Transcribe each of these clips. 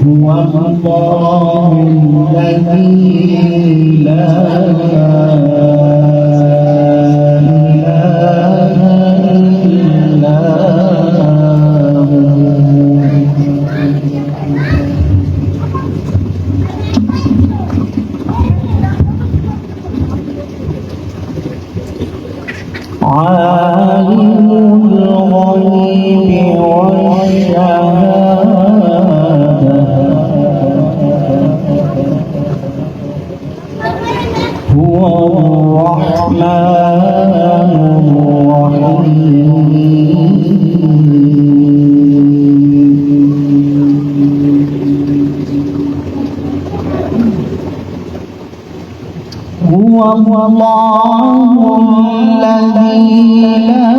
هو الله الذي لا عالم الغيب والشهادة هو الرحمن الرحيم هو الله الذي لا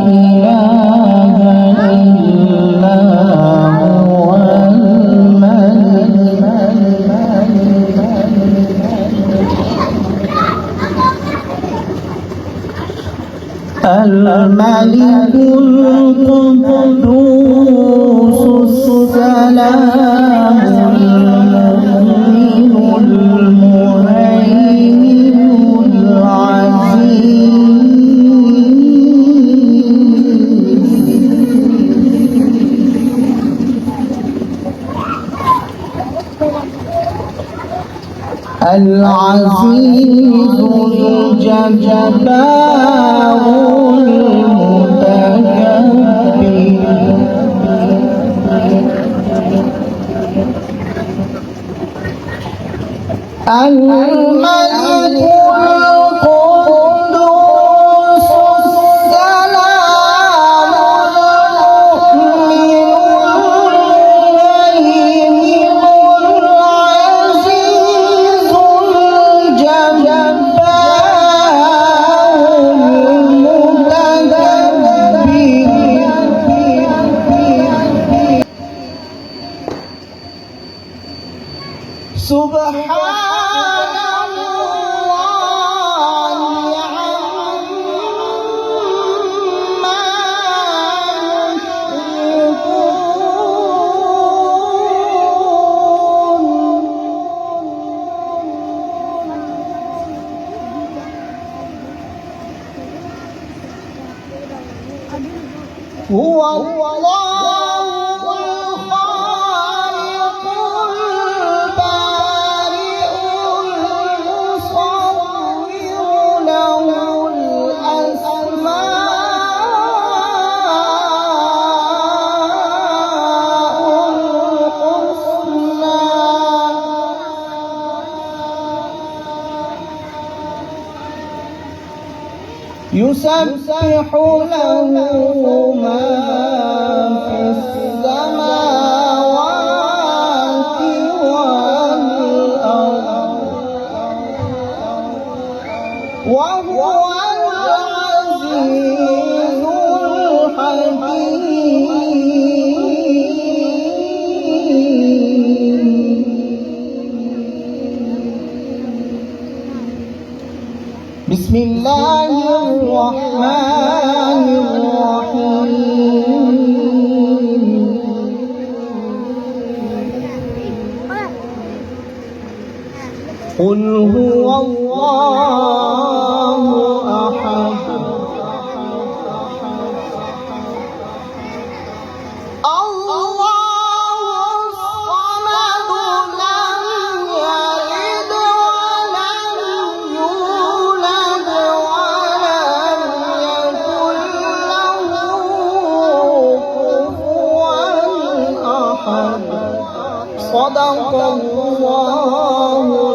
إله إلا هو الملك القدوس السلام العزيز الجبار الملك القدوس السلام المؤمن المهيمن العزيز الجبار المتكبر سبحان الله عما يشركون هو الله الخالق البارئ المصور له الأسماء الحسنى يسبح له ما في السماوات والأرض وهو العزيز الحكيم بسم الله الرحمن الرحيم قل هو الله أحد صدق الله